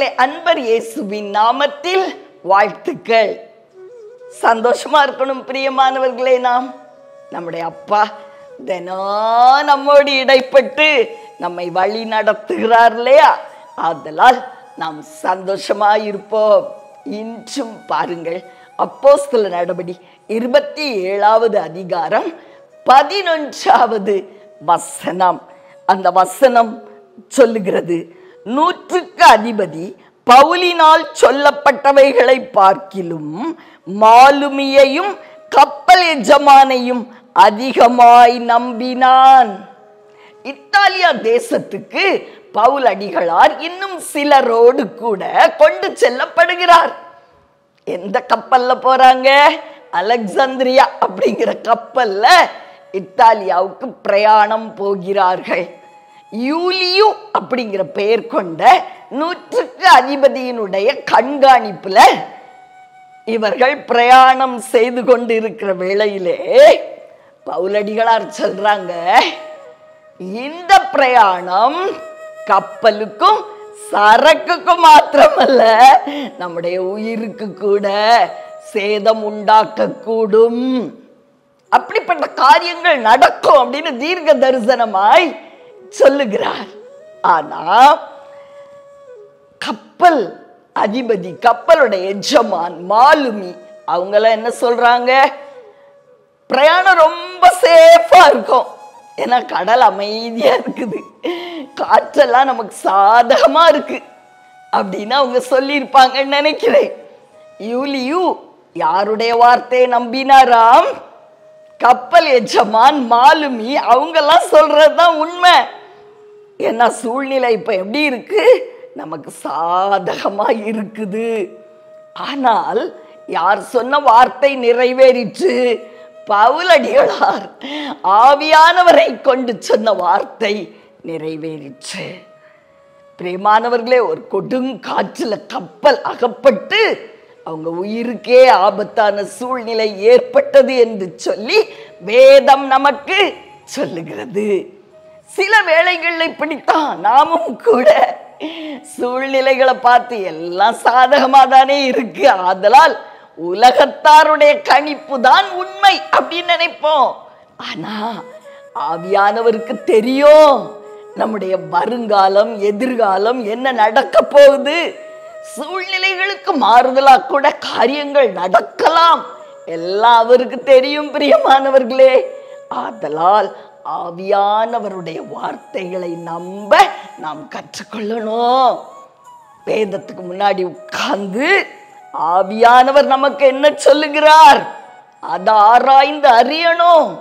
பிரியமானவர்களே, அன்பர் இயேசுவின் நாமத்தில் வாழ்த்துக்கள். சந்தோஷமா இருக்கணும் பிரியமானவர்களே. நம்முடைய அப்பா தினம் நம்மோடு இடைப்பட்டு நம்மை வழி நடத்துகிறார் இல்லையா? ஆதலால் நாம் சந்தோஷமா இருப்போம். இன்றும் பாருங்கள், அப்போஸ்தல நடபடி 27வது அதிகாரம் 11வது வசனம். அந்த வசனம் சொல்லுகிறது, 100க்கு அதிபதி பவுலினால் சொல்லப்பட்டவைகளை பார்க்கிலும் மாலுமியையும் கப்பல் எஜமானையும் அதிகமாய் நம்பினான். இத்தாலியா தேசத்துக்கு பவுல் அடிகளார் இன்னும் சிலரோடு கூட கொண்டு செல்லப்படுகிறார். எந்த கப்பல்ல போறாங்க? அலெக்சாந்திரியா அப்படிங்கிற கப்பல்ல இத்தாலியாவுக்கு பிரயாணம் போகிறார்கள். யூலியு அப்படிங்கிற பெயர் கொண்ட 100க்கு அதிபதியினுடைய கண்காணிப்புல இவர்கள் பிரயாணம் செய்து கொண்டு இருக்கிற வேளையிலே பவுலடிகளார் சொல்றாங்க, இந்த பிரயாணம் கப்பலுக்கும் சரக்குக்கும் மாத்திரமல்ல, நம்முடைய உயிருக்கு கூட சேதம் உண்டாக்க கூடும். அப்படிப்பட்ட காரியங்கள் நடக்கும் அப்படின்னு தீர்க்க தரிசனமாய் சொல்லுகிறார். ஆனா கப்பல் அதிபதி, கப்பலுடைய எஜமான், மாலுமி, அவங்கள என்ன சொல்றாங்க? பிரயாணம் ரொம்ப சேஃபா இருக்கும், ஏன்னா கடல் அமைதியா இருக்குது, காற்றெல்லாம் நமக்கு சாதகமா இருக்கு அப்படின்னு அவங்க சொல்லியிருப்பாங்கன்னு நினைக்கிறேன். யூலியு யாருடைய வார்த்தையை நம்பினாராம்? கப்பல் எஜமான், மாலுமி, அவங்கெல்லாம் சொல்றதுதான் உண்மை. ஏன்னா சூழ்நிலை இப்ப எப்படி இருக்கு? நமக்கு சாதகமா இருக்குது. ஆனால் யார் சொன்ன வார்த்தை நிறைவேறிற்று? பவுலடிகளார் ஆவியானவரை கொண்டு சொன்ன வார்த்தை நிறைவேறிற்று. பிரியமானவர்களே, ஒரு கொடுங்காற்றுல கப்பல் அகப்பட்டு அவங்க உயிருக்கே ஆபத்தான சூழ்நிலை ஏற்பட்டது என்று சொல்லி வேதம் நமக்கு சொல்லுகிறது. சில வேளைகளில் இப்படித்தான் நாமும் கூட சூழ்நிலைகளை பார்த்து எல்லாம் சாதகமா தானே இருக்கு, ஆதலால் உலகத்தாருடைய கணிப்பு தான் உண்மை அப்படின்னு நினைப்போம். ஆனா ஆவியானவருக்கு தெரியும் நம்முடைய வருங்காலம், எதிர்காலம் என்ன நடக்க போகுது. சூழ்நிலைகளுக்கு மாறுதலா கூட காரியங்கள் நடக்கலாம், எல்லாம் அவருக்கு தெரியும் பிரியமானவர்களே. ஆதலால் ஆவியானவருடைய வார்த்தைகளை நம்ப நாம் கற்றுக்கொள்ளணும். வேதத்துக்கு முன்னாடி உட்கார்ந்து ஆவியானவர் நமக்கு என்ன சொல்லுகிறார் அதை ஆராய்ந்து அறியணும்.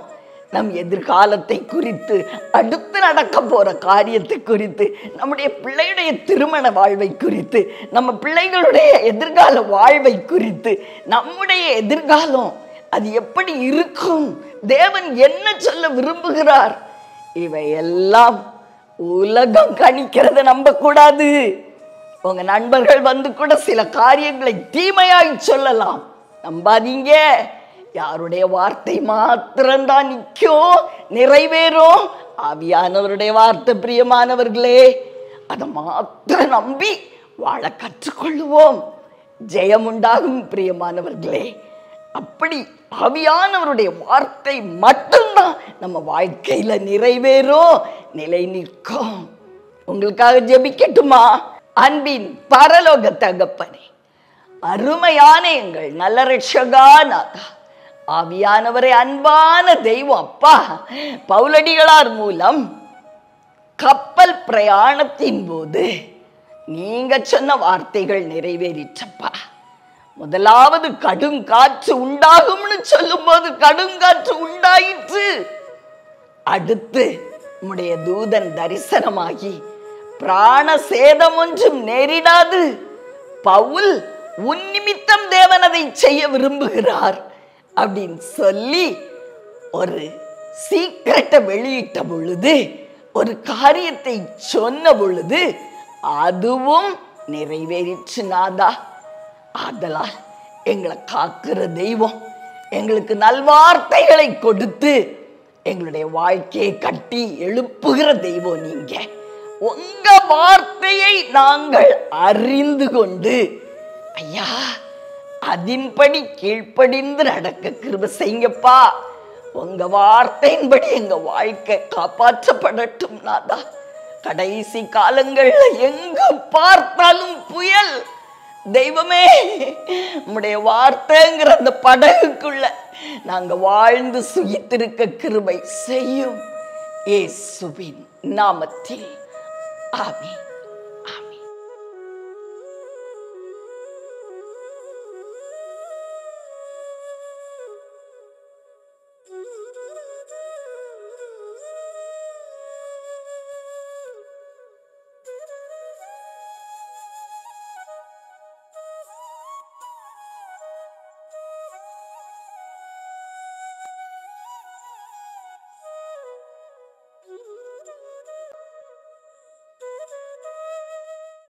நம் எதிர்காலத்தை குறித்து, அடுத்து நடக்க போற காரியத்தை குறித்து, நம்முடைய பிள்ளையுடைய திருமண வாழ்வை குறித்து, நம்ம பிள்ளைகளுடைய எதிர்கால வாழ்வை குறித்து, நம்முடைய எதிர்காலம் அது எப்படி இருக்கும், தேவன் என்ன சொல்ல விரும்புகிறார், இவையெல்லாம் உலகம் கணிக்கிறத நம்ப கூடாது. உங்க நண்பர்கள் வந்து கூட சில காரியங்களை தீமையாய் சொல்லலாம், நம்பாதீங்க. யாருடைய வார்த்தை மாத்திரம்தான் நிற்கும், நிறைவேறும்? ஆவியானவருடைய வார்த்தை பிரியமானவர்களே, அதை மாத்திரம் நம்பி வாழ கற்றுக்கொள்ளுவோம், ஜெயம் உண்டாகும் பிரியமானவர்களே. அப்படி ஆவியானவருடைய வார்த்தை மட்டும்தான் நம்ம வாழ்க்கையில நிறைவேறும், நிலை நிற்கும். உங்களுக்காக ஜெபிக்கட்டுமா? அன்பின் பரலோக தகப்பனே, அருமையான எங்கள் நல்ல ரட்சகா நாதா, ஆவியானவரே, அன்பான தெய்வம் அப்பா, பவுலடிகளார் மூலம் கப்பல் பிரயாணத்தின் போது நீங்க சொன்ன வார்த்தைகள் நிறைவேறிற்றப்பா. முதலாவது கடுங்காற்று உண்டாகும்னு சொல்லும் போது கடுங்காற்று உண்டாயிற்று. அடுத்து உம்முடைய தூதன் தரிசனமாகி பிராண சேதம் ஒன்றும் நேரிடாது, பவுல் உன் நிமித்தம் தேவன் அதை செய்ய விரும்புகிறார் அப்படின்னு சொல்லி ஒரு சீக்கிரட்டை வெளியிட்ட பொழுது, ஒரு காரியத்தை சொன்ன பொழுது அதுவும் நிறைவேறிற்று நாதா. ஆதலால் எங்களை காக்கிற தெய்வம், எங்களுக்கு நல்வார்த்தைகளை கொடுத்து எங்களுடைய வாழ்க்கையை கட்டி எழுப்புகிற தெய்வம் நீங்க. உங்க வார்த்தையை நாங்கள் அறிந்து கொண்டு ஐயா அதின்படி கீழ்ப்படிந்து நடக்க கிருபை செய்யுங்கப்பா. உங்க வார்த்தையின்படி எங்க வாழ்க்கை காப்பாற்றப்படட்டும் நாதா. கடைசி காலங்கள்ல எங்கு பார்த்தாலும் புயல். தெய்வமே, உம்முடைய வார்த்தைங்கிற அந்த படகுக்குள்ள நாங்க வாழ்ந்து சுகித்திருக்க கிருபை செய்யும். இயேசுவின் நாமத்தில் ஆமென்.